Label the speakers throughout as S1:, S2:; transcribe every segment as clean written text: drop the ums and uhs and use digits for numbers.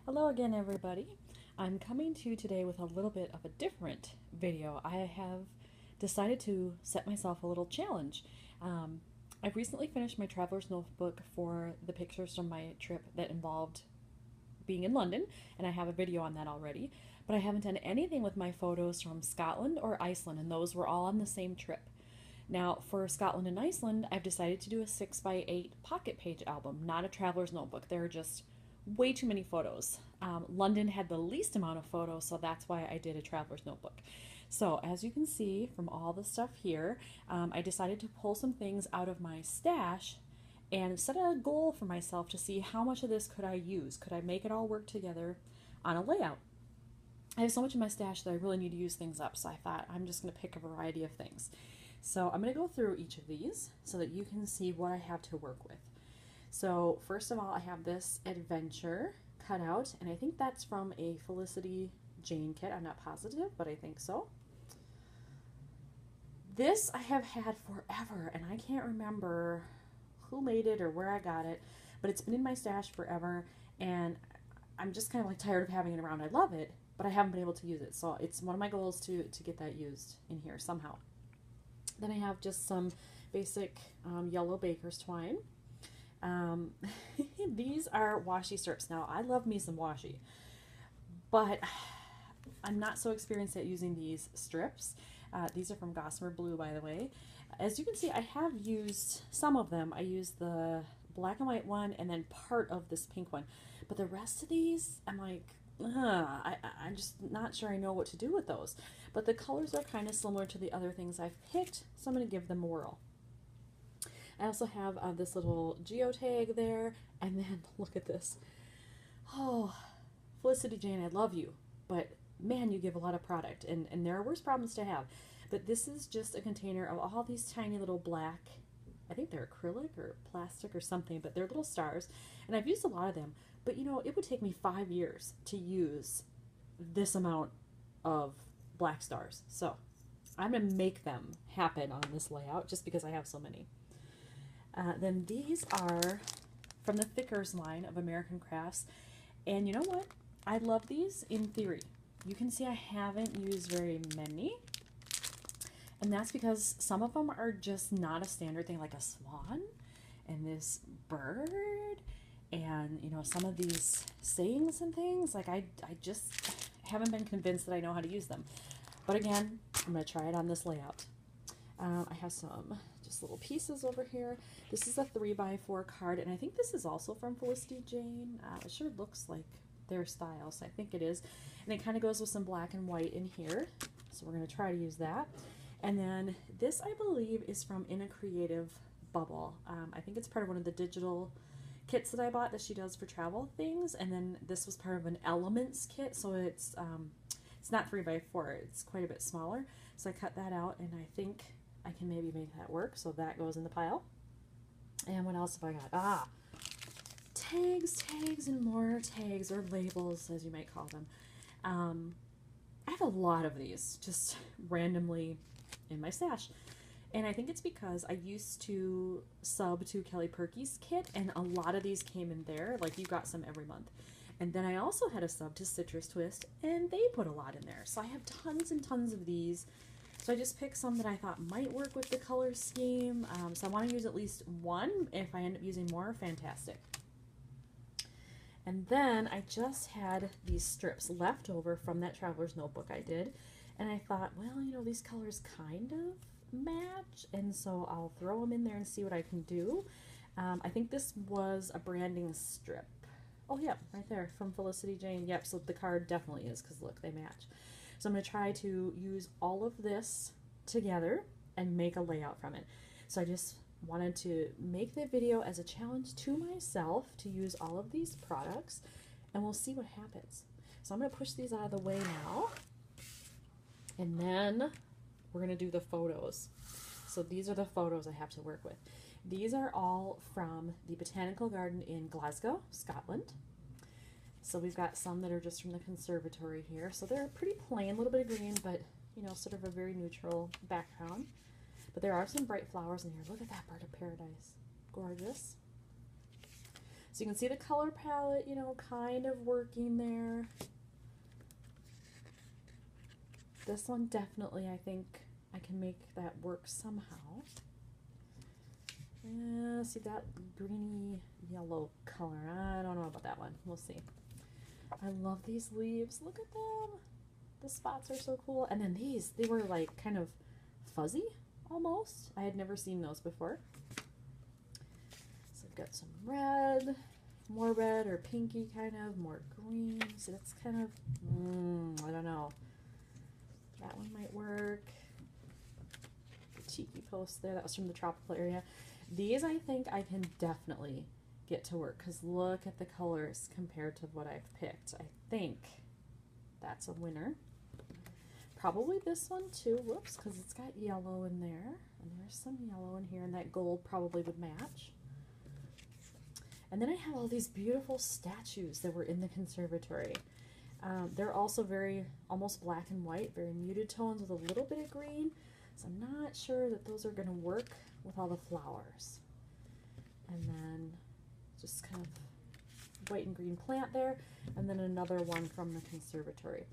S1: Hello again, everybody. I'm coming to you today with a little bit of a different video. I have decided to set myself a little challenge. I've recently finished my traveler's notebook for the pictures from my trip that involved being in London, and I have a video on that already. But I haven't done anything with my photos from Scotland or Iceland, and those were all on the same trip. Now, for Scotland and Iceland, I've decided to do a 6x8 pocket page album, not a traveler's notebook. There are just way too many photos. London had the least amount of photos, so that's why I did a traveler's notebook. So as you can see from all the stuff here, I decided to pull some things out of my stash and set a goal for myself to see how much of this could I use. Could I make it all work together on a layout? I have so much in my stash that I really need to use things up, so I thought I'm just going to pick a variety of things. So I'm going to go through each of these so that you can see what I have to work with. So first of all, I have this adventure cut out, and I think that's from a Felicity Jane kit. I'm not positive, but I think so. This I have had forever, and I can't remember who made it or where I got it, but it's been in my stash forever, and I'm just kind of like tired of having it around. I love it, but I haven't been able to use it, so it's one of my goals to get that used in here somehow. Then I have just some basic yellow baker's twine. These are washi strips. Now, I love me some washi, but I'm not so experienced at using these strips. These are from Gossamer Blue, by the way. As you can see, I have used some of them. I used the black and white one and then part of this pink one. But the rest of these, I'm like, I'm just not sure I know what to do with those. But the colors are kind of similar to the other things I've picked, so I'm going to give them a whirl. I also have this little geotag there, and then look at this. Oh, Felicity Jane, I love you, but man, you give a lot of product, and there are worse problems to have. But this is just a container of all these tiny little black, I think they're acrylic or plastic or something, but they're little stars, and I've used a lot of them. But you know, it would take me 5 years to use this amount of black stars. So I'm going to make them happen on this layout just because I have so many. Then these are from the Thickers line of American Crafts. And you know what? I love these in theory. You can see I haven't used very many. And that's because some of them are just not a standard thing, like a swan and this bird and, you know, some of these sayings and things. Like I just haven't been convinced that I know how to use them. But again, I'm going to try it on this layout. I have some just little pieces over here. This is a 3x4 card, and I think this is also from Felicity Jane. It sure looks like their style, so I think it is. And it kind of goes with some black and white in here, so we're going to try to use that. And then this, I believe, is from In a Creative Bubble. I think it's part of one of the digital kits that I bought that she does for travel things, and then this was part of an Elements kit, so it's not 3x4, it's quite a bit smaller. So I cut that out, and I think I can maybe make that work, so that goes in the pile. And what else have I got? Tags, and more tags, or labels, as you might call them. I have a lot of these, just randomly in my stash. And I think it's because I used to sub to Kelly Perky's kit, and a lot of these came in there, like you got some every month. And then I also had a sub to Citrus Twist, and they put a lot in there. So I have tons and tons of these. So I just picked some that I thought might work with the color scheme. So I want to use at least one. If I end up using more, fantastic. And then I just had these strips left over from that traveler's notebook I did. And I thought, well, you know, these colors kind of match. And so I'll throw them in there and see what I can do. I think this was a branding strip. Oh, yeah, right there from Felicity Jane. Yep, so the card definitely is because, look, they match. So I'm going to try to use all of this together and make a layout from it. So I just wanted to make the video as a challenge to myself to use all of these products, and we'll see what happens. So I'm going to push these out of the way now, and then we're going to do the photos. So these are the photos I have to work with. These are all from the Botanical Garden in Glasgow, Scotland. So we've got some that are just from the conservatory here. So they're pretty plain, a little bit of green, but, you know, sort of a very neutral background. But there are some bright flowers in here. Look at that bird of paradise. Gorgeous. So you can see the color palette, you know, kind of working there. This one definitely, I think I can make that work somehow. See that greeny yellow color? I don't know about that one. We'll see. I love these leaves. Look at them. The spots are so cool. And then these, they were like kind of fuzzy almost. I had never seen those before. So I've got some red, more red or pinky kind of, more green. So that's kind of, I don't know. That one might work. The cheeky post there, that was from the tropical area. These I think I can definitely get to work because look at the colors compared to what I've picked. I think that's a winner. Probably this one too, whoops, because it's got yellow in there. And there's some yellow in here, and that gold probably would match. And then I have all these beautiful statues that were in the conservatory. They're also very, almost black and white, very muted tones with a little bit of green. So I'm not sure that those are going to work with all the flowers. And then just kind of white and green plant there, and then another one from the conservatory.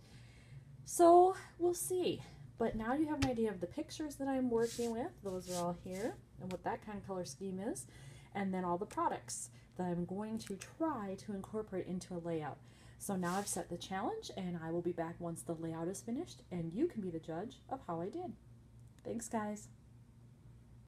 S1: So we'll see. But now you have an idea of the pictures that I'm working with. Those are all here, and what that kind of color scheme is, and then all the products that I'm going to try to incorporate into a layout. So now I've set the challenge, and I will be back once the layout is finished, and you can be the judge of how I did. Thanks, guys.